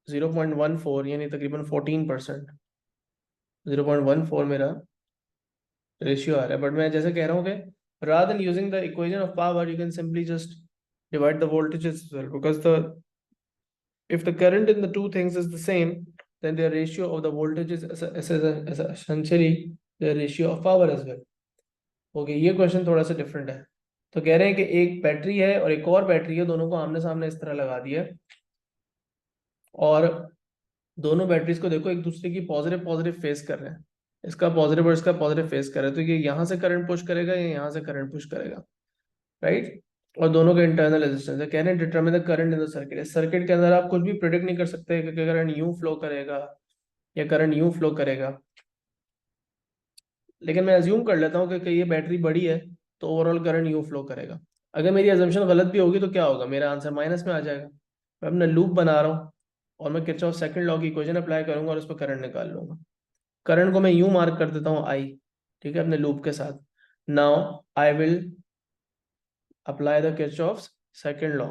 0.14 यानी तकरीबन 14%, 0.14 मेरा रेशियो आ रहा है। बट मैं जैसे कह रहा हूँ कि rather than using the equation of power you can simply just divide the voltages as well, because the if the current in the two things is the same then the ratio of the voltages is essentially the ratio of power as well। Okay, ये क्वेश्चन थोड़ा सा डिफरेंट है। तो कह रहे हैं कि एक बैटरी है और एक और बैटरी है, दोनों को आमने सामने इस तरह लगा दिया है, और दोनों बैटरीज को देखो एक दूसरे की पॉजिटिव पॉजिटिव फेस कर रहे हैं। इसका पॉजिटिव और इसका पॉजिटिव फेस कर रहे हैं, तो ये यहाँ से करंट पुश करेगा, ये यहाँ से करंट पुश करेगा, राइट। और दोनों के इंटरनल रेजिस्टेंस है। कह रहे हैं determine the current in the circuit. इस सर्किट के अंदर आप कुछ भी प्रिडिक्ट नहीं कर सकते कि करंट यूं फ्लो करेगा या करंट यूं फ्लो करेगा, लेकिन मैं अज्यूम कर लेता हूँ कि ये बैटरी बड़ी है तो ओवरऑल करंट यूं फ्लो करेगा। अगर मेरी अजम्पशन गलत भी होगी तो क्या होगा? मेरा आंसर माइनस में आ जाएगा। मैं अपना लूप बना रहा हूँ और मैं किरचॉफ सेकंड लॉ की इक्वेशन अप्लाई करूंगा और उस पर करंट निकाल लूंगा। करंट को मैं यूं मार्क कर देता हूँ आई, ठीक है, अपने लूप के साथ। Now I will apply the Kirchhoff second law.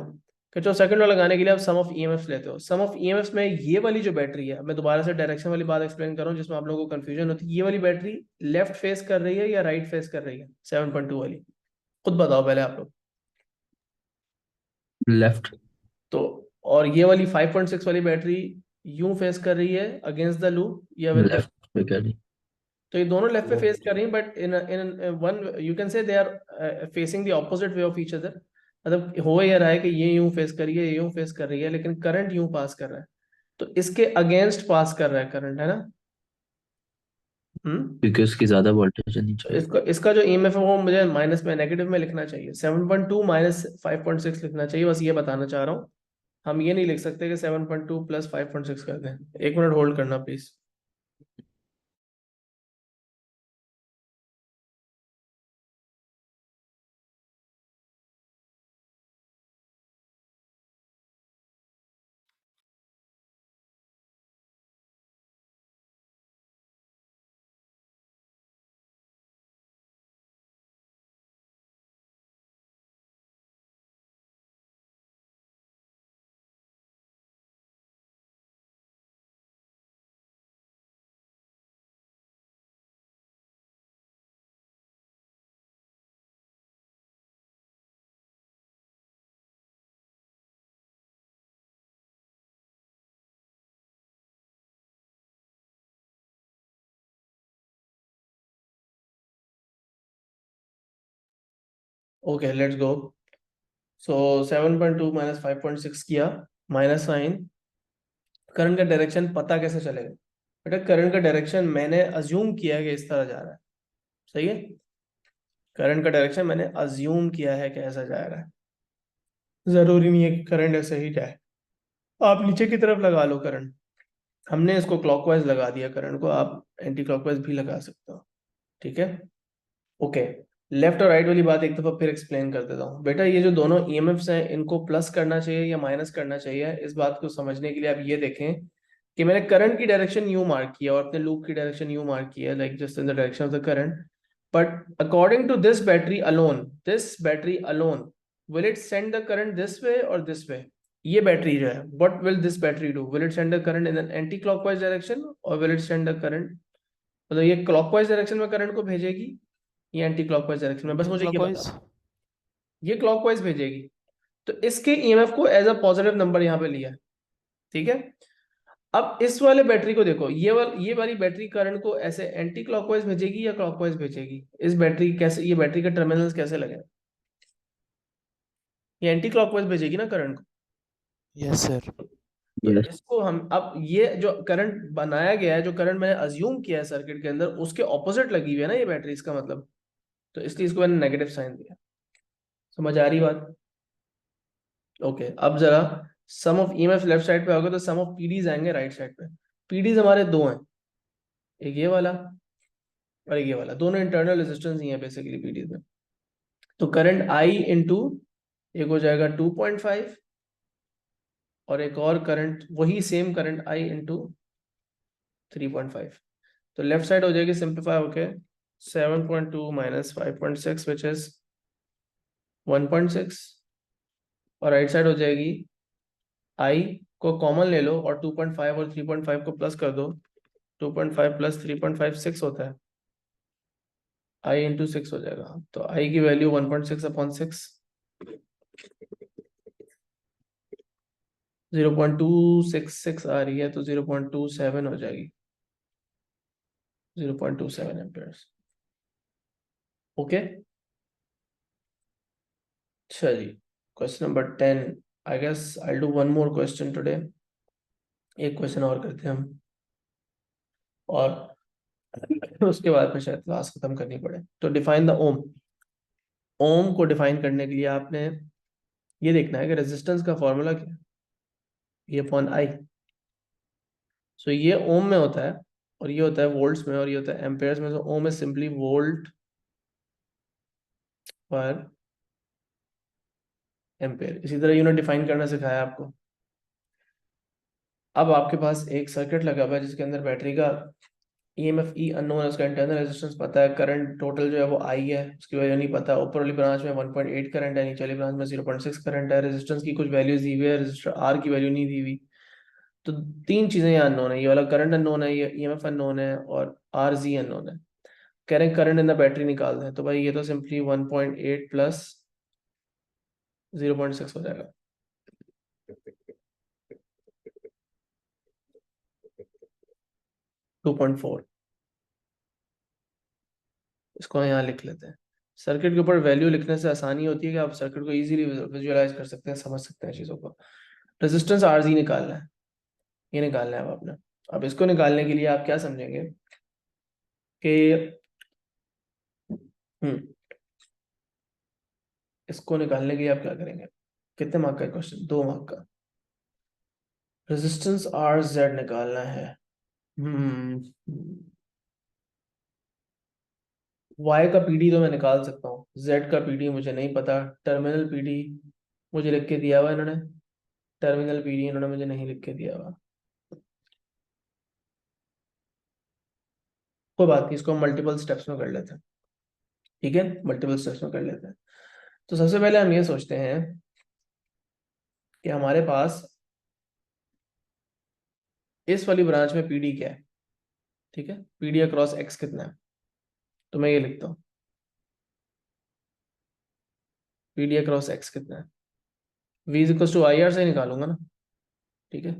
Kirchhoff second law लगाने के लिए आप सम ऑफ ईएमएफ्स लेते हो। सम ऑफ ईएमएफ्स में ये वाली जो बैटरी है, मैं दोबारा से डायरेक्शन वाली बात एक्सप्लेन कर रहा हूँ जिसमें आप लोगों को कंफ्यूजन होती है। ये वाली बैटरी लेफ्ट फेस कर रही है या राइट फेस कर रही है? 7.2 वाली, खुद बताओ पहले आप लोग। लेफ्ट। तो और ये वाली 5.6 वाली बैटरी यूं फेस कर रही है अगेंस्ट द लूप या विद द? लेफ्ट पे क्या नहीं? तो ये दोनों लेफ्ट पे फेस लेफ्ट। कर रही हैं, but in one you can say they are facing the opposite way of each other. मतलब हो ये रहा है कि ये यूं फेस कर रही है, ये यूं फेस कर रही है, लेकिन करंट यूं पास कर रहा है, तो इसके अगेंस्ट पास कर रहा है करंट, है ना। क्योंकि उसकी ज्यादा वोल्टेज है तो नीचे। इसका जो ईएमएफ है वो मुझे माइनस में, नेगेटिव में लिखना चाहिए, 7.2 माइनस 5.6 लिखना चाहिए, बस ये बताना चाह रहा हूँ। हम ये नहीं लिख सकते कि 7.2 प्लस 5.6 कर दें। एक मिनट होल्ड करना please. Okay let's go. So 7.2 minus 5.6 किया, माइनस साइन। करंट का डायरेक्शन पता कैसे चलेगा? बेटा करंट का डायरेक्शन मैंने अज्यूम किया है कि इस तरह जा रहा है। सही है, करंट का डायरेक्शन मैंने अज्यूम किया है कि ऐसा जा रहा है। जरूरी नहीं है कि करंट ऐसे ही जाए, आप नीचे की तरफ लगा लो करंट। हमने इसको क्लॉकवाइज लगा दिया करंट को, आप एंटी क्लॉकवाइज भी लगा सकते हो। ठीक है, ओके। लेफ्ट और राइट वाली बात एक दफा फिर एक्सप्लेन कर देता हूँ। बेटा ये जो दोनों ईएमएफ्स हैं इनको प्लस करना चाहिए या माइनस करना चाहिए, इस बात को समझने के लिए आप ये देखें कि मैंने करंट की डायरेक्शन यू मार्क किया और अपने लूप की डायरेक्शन यू मार्क किया, like just in the direction of the current. But according to this battery alone will it send the current this way और दिस वे? ये बैटरी जो है, what will this battery do? Will it send the current in an anticlockwise direction और will it send the current, मतलब ये क्लॉकवाइज डायरेक्शन में करंट को भेजेगी या एंटी क्लॉकवाइज डायरेक्शन में? बस एंटी मुझे ये बता। क्लॉकवाइज। ये क्लॉकवाइज भेजेगी, तो इसके ईएमएफ को एज अ पॉजिटिव नंबर यहाँ पे लिया है। ठीक है, अब इस वाले बैटरी को देखो, ये वाली बैटरी करंट को ऐसे एंटी क्लॉकवाइज भेजेगी या क्लॉकवाइज भेजेगी? इस बैटरी कैसे, ये बैटरी के टर्मिनल्स कैसे लगे? ये एंटी क्लॉकवाइज भेजेगी ना करंट को। Yes sir. तो यस। इसको हम अब, ये जो करंट बनाया गया है, जो करंट मैंने अज्यूम किया है सर्किट के अंदर, उसके ऑपोजिट लगी हुई है ना ये बैटरी, इसका मतलब। तो इसलिए इसको मैंने नेगेटिव साइन दिया। समझ आ रही बात? ओके, अब जरा सम ऑफ ईएमएफ लेफ्ट साइड पे होगा तो सम ऑफ पीडीज आएंगे राइट साइड पे। पीडीज हमारे दो हैं, एक ये वाला और एक ये वाला, दोनों इंटरनल रेजिस्टेंस ही है बेसिकली पीडीज में। तो करंट आई इंटू, एक हो जाएगा 2.5, और एक और करंट, वही सेम करंट आई इंटू 3.5। तो लेफ्ट साइड हो जाएगी सिंप्लीफाई होके 7.2 माइनस 5.6 विच इज 1.6, और राइट साइड हो जाएगी आई को कॉमन ले लो और 2.5 और 3.5 को प्लस कर दो। 2.5 प्लस 3.5 6 होता है, आई इंटू 6 हो जाएगा। तो आई की वैल्यू 1.6/6, 0.266 आ रही है, तो 0.27 हो जाएगी, 0.27 एम्पियर्स। ओके, अच्छा जी। Question number 10, I guess I do one more question today. एक क्वेश्चन और करते हैं हम, और उसके बाद फिर शायद क्लास खत्म करनी पड़े। तो डिफाइन द ओम। ओम को डिफाइन करने के लिए आपने ये देखना है कि रेजिस्टेंस का फॉर्मूला क्या है, ये अपॉन आई। सो ये ओम में होता है, और ये होता है वोल्ट्स में, और ये होता है एम्पेयर्स में। So ohm is simply volt per ampere. इसी तरह यूनिट डिफाइन करना सिखाया आपको। अब आपके पास एक सर्किट लगा हुआ है जिसके अंदर बैटरी का ईएमएफ ई अननोन है, उसका इंटरनल रेजिस्टेंस पता है, करंट टोटल जो है वो आई है, उसकी वैल्यू नहीं पता। ऊपर वाली ब्रांच में 1.8 करंट है, नीचे वाली ब्रांच में 0.6 करंट है। रेजिस्टेंस की कुछ वैल्यूज दी हुई है, रेजिस्टर आर की वैल्यू नहीं दी हुई। तो तीन चीजें यहाँ अननोन है, ये वाला करंट अननोन है, ये ईएमएफ अननोन है, और आर जी अननोन है। कह रहे हैं करंट इन द बैटरी निकाल दें, तो भाई ये तो सिंपली 1.8 प्लस 0.6 हो जाएगा। 2.4, इसको यहाँ लिख लेते हैं। सर्किट के ऊपर वैल्यू लिखने से आसानी होती है कि आप सर्किट को इजीली विजुअलाइज कर सकते हैं, समझ सकते हैं चीज़ों को। रेजिस्टेंस आर जी निकालना है, ये निकालना है अब आपने। अब इसको निकालने के लिए आप क्या समझेंगे कि इसको निकालने के लिए आप क्या करेंगे? कितने मार्क का क्वेश्चन? 2 मार्क का। रेजिस्टेंस आर जेड निकालना है। वाई का पीडी तो मैं निकाल सकता हूँ, जेड का पीडी मुझे नहीं पता। टर्मिनल पीडी मुझे लिख के दिया हुआ इन्होंने, टर्मिनल पीडी इन्होंने मुझे नहीं लिख के दिया हुआ। कोई बात नहीं, इसको हम मल्टीपल स्टेप्स में कर लेते हैं। ठीक है, मल्टीपल स्टेप्स में कर लेते हैं। तो सबसे पहले हम ये सोचते हैं कि हमारे पास इस वाली ब्रांच में पीडी क्या है। ठीक है, पीडी अक्रॉस एक्स कितना है? तो मैं ये लिखता हूँ, पीडी अक्रॉस एक्स कितना है? v is equal to I R से निकालूंगा ना। ठीक है,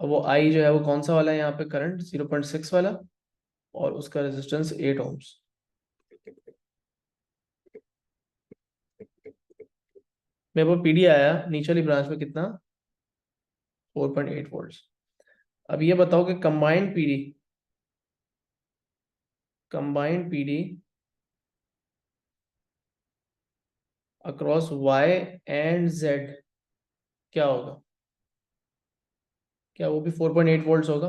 अब वो आई जो है वो कौन सा वाला है यहाँ पे? करंट 0.6 वाला, और उसका रेजिस्टेंस 8 ओम्स। मेरे पास पीडी आया नीचे वाली ब्रांच में कितना? 4.8 वोल्ट्स। अब ये बताओ कि combined PD across y and z क्या होगा? क्या वो भी 4.8 वोल्ट्स होगा?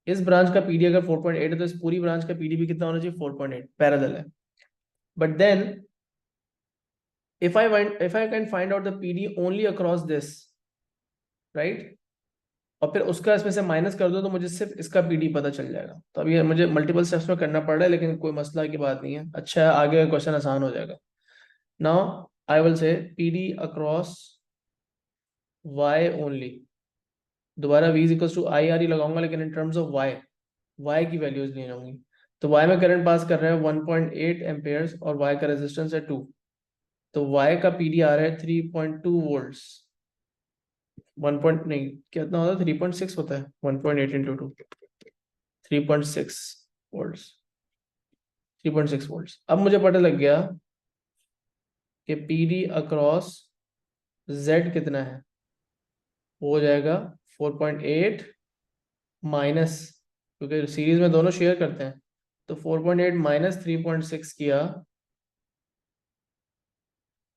इस ब्रांच का पीडी अगर 4.8 है तो इस पूरी ब्रांच का पीडी भी कितना होना चाहिए? 4.8, पैरेलल है। But then if I can find out the PD only across this, right, और फिर उसका इसमें से माइनस कर दो तो मुझे सिर्फ इसका पीडी पता चल जाएगा। तो अब ये मुझे मल्टीपल स्टेप्स में करना पड़ रहा है, लेकिन कोई मसला की बात नहीं है। अच्छा है, आगे का क्वेश्चन आसान हो जाएगा। Now I will say PD across y only. दोबारा v equal to I R ही लगाऊंगा, लेकिन इन टर्म्स ऑफ y की वैल्यूज नहीं होंगी। तो y में करंट पास कर रहे हैं 1.8 एम्पेयर्स और y का रेजिस्टेंस है 2। तो y का पीडी आ रहा है 3.2 वोल्ट्स। 1 पॉइंट नहीं, कितना होता है? 3.6 होता है। 1.8 इंटू 2, 3.6 वोल्ट्स। 3.6 वोल्ट्स। अब मुझे पता लग गया कि पीडी अक्रॉस z कितना है। हो जाएगा 4.8 माइनस, क्योंकि सीरीज में दोनों शेयर करते हैं, तो 4.8 माइनस 3.6 किया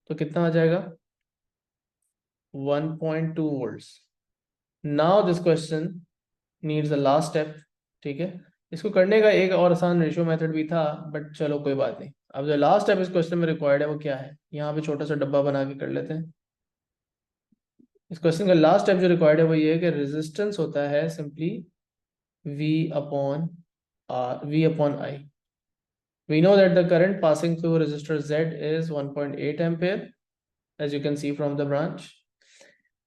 तो कितना आ जाएगा? 1.2 volts. Now this question needs the last step. ठीक है, इसको करने का एक और आसान रेशियो मेथड भी था, बट चलो कोई बात नहीं। अब जो लास्ट स्टेप इस क्वेश्चन में रिक्वायर्ड है वो क्या है? यहाँ पे छोटा सा डब्बा बना के कर लेते हैं। इस क्वेश्चन का लास्ट स्टेप जो रिक्वायर्ड है वो ये है कि रेजिस्टेंस होता है simply V upon I. We know that the current passing through resistor Z is 1.8 ampere, as you can see from the branch,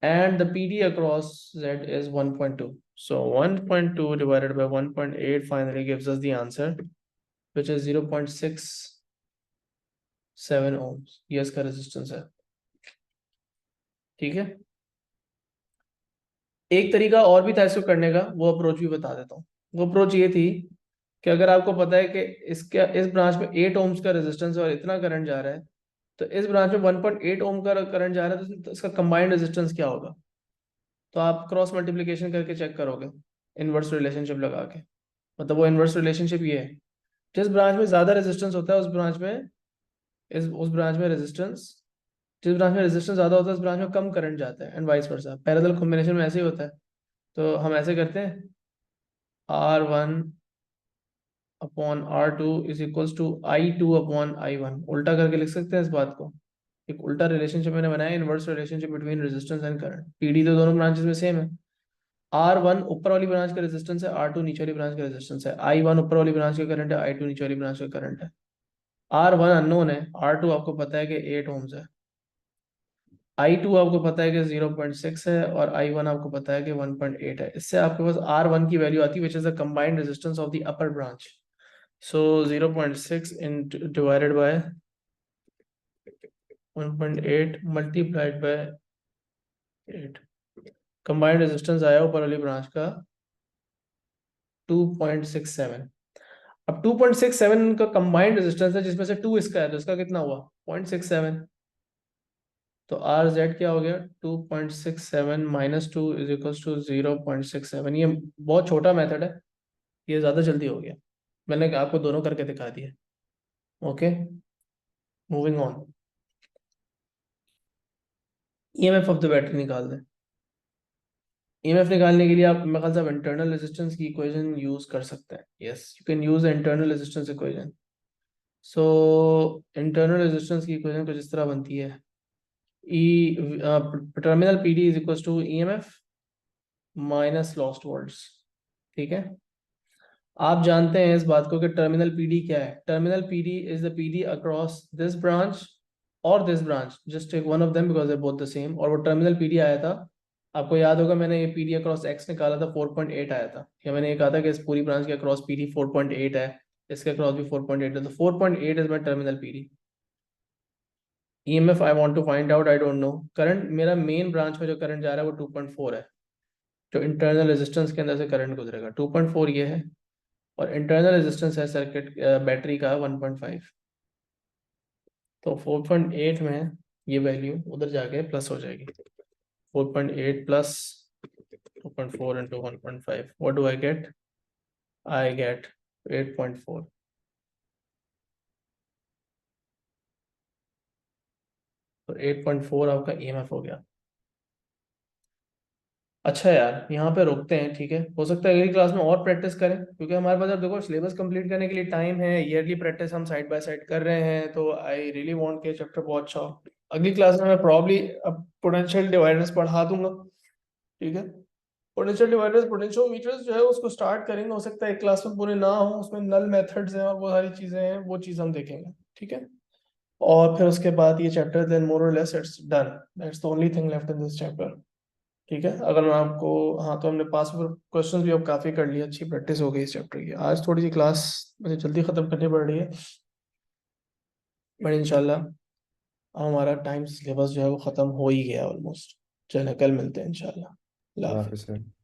and the PD across Z is 1.2. So 1.2 divided by 1.8 finally gives us the answer, which is 0.67 ohms. ये इसका रेजिस्टेंस है। ठीक है, एक तरीका और भी था इसको करने का, वो अप्रोच भी बता देता हूँ। वो अप्रोच ये थी कि अगर आपको पता है कि इस ब्रांच में 8 ओम्स का रेजिस्टेंस है और इतना करंट जा रहा है, तो इस ब्रांच में 1.8 ओम का करंट जा रहा है, तो इसका कंबाइंड रेजिस्टेंस क्या होगा? तो आप क्रॉस मल्टीप्लिकेशन करके चेक करोगे, इनवर्स रिलेशनशिप लगा के। मतलब वो इनवर्स रिलेशनशिप ये है, जिस ब्रांच में ज्यादा रेजिस्टेंस होता है उस ब्रांच में रेजिस्टेंस, जिस ब्रांच में रेजिस्टेंस ज्यादा होता है उस ब्रांच में कम करंट जाता है, and vice versa. Parallel combination में ऐसे ही होता है। तो हम ऐसे करते हैं, R1 upon R2 is equals to I2 upon I1। उल्टा करके लिख सकते हैं इस बात को। एक उल्टा रिलेशनशिप मैंने बनाया, inverse relationship between resistance and current. PD तो दोनों ब्रांचेस में सेम है। R1 ऊपर वाली ब्रांच का रेजिस्टेंस है, R2 नीचे वाली ब्रांच का रेजिस्टेंस है। I1 ऊपर वाली ब्रांच का करंट है, I2 नीचे वाली ब्रांच का करंट है। R1 अननोन है, R2 आपको पता है कि 8 ओम्स है, I2 आपको पता है कि 0.6 है, और I1 आपको पता है कि 1.8 है। इससे आपके पास R1 की वैल्यू आती है, which is the combined resistance of the upper branch. So 0.6 divided by 1.8 multiplied by 8, combined resistance आया ऊपर वाली ब्रांच का 2.67। अब 2.67 का कंबाइंड रेजिस्टेंस है, जिसमें से 2 इसका है, तो इसका कितना हुआ? 0.67। तो आर जेड क्या हो गया? 2.67 माइनस 2 इज इक्वल टू 0.67। ये बहुत छोटा मेथड है, ये ज्यादा जल्दी हो गया। मैंने आपको दोनों करके दिखा दिए। Okay, moving on. EMF of the battery निकाल दें। ईएमएफ निकालने के लिए आप मेरे ख्याल से इंटरनल रेजिस्टेंस की इक्वेशन यूज कर सकते हैं। Yes, you can use the internal resistance equation. So internal resistance की इक्वेशन कुछ इस तरह बनती है, E terminal P D is equal to E M F minus lost volts. ठीक है, आप जानते हैं इस बात को कि टर्मिनल पीडी क्या है। Terminal PD is the PD across this branch और this branch, just take one of them because they both the same. और वो टर्मिनल पीडी आया था, आपको याद होगा मैंने ये पीडी अक्रॉस एक्स निकाला था 4.8 आया था, या मैंने ये कहा था कि इस पूरी ब्रांच के अक्रॉस पीडी 4.8 है, इसके अक्रॉस भी 4.8 है, तो 4.8 is my terminal PD. EMF I want to find out, I don't know. Current मेरा मेन ब्रांच में जो करंट जा रहा है वो 2.4 है, जो इंटरनल रेजिस्टेंस के अंदर से करंट गुजरेगा 2.4 ये है, और इंटरनल रेजिस्टेंस है सर्किट बैटरी का 1.5। तो 4.8 में ये वैल्यू उधर जाके प्लस हो जाएगी, 4.8 plus 2.4 into 1.5, what do I get? I get 8.4। तो 8.4 आपका ईएमएफ हो गया। अच्छा यार, यहाँ पे रोकते हैं, ठीक है? हो सकता है अगली क्लास में और प्रैक्टिस करें, क्योंकि हमारे पास अब देखो सिलेबस कंप्लीट करने के लिए टाइम है, ईयरली प्रैक्टिस हम साइड बाय साइड कर रहे हैं, तो आई रियली वांट के चैप्टर बहुत अच्छा हो। अगली क्लास में मैं प्रॉब्ली अब पोटेंशियल डिवाइडर्स पढ़ा दूंगा, ठीक है? पोटेंशियल डिवाइडर्स, पोटेंशियोमीटर्स जो है उसको स्टार्ट करेंगे, हो सकता है एक क्लास में पूरे ना हो, उसमें नल मेथड्स हैं और वो सारी चीजें हैं, वो चीज हम देखेंगे, ठीक है? और फिर उसके बाद ये चैप्टर देन मोर और less it's done, that's the only thing left in this chapter, ठीक है? अगर मैं आपको, हाँ, तो हमने पास क्वेश्चंस भी अब काफी कर लिए, अच्छी प्रैक्टिस हो गई इस चैप्टर की। आज थोड़ी सी क्लास मुझे जल्दी खत्म करनी पड़ रही है, बट इंशाल्लाह हमारा टाइम सिलेबस जो है वो खत्म हो ही गया ऑलमोस्ट। चलो कल मिलते हैं इंशाल्लाह। अल्लाह अल्लाह हाफिज़। हाफिज़ सर।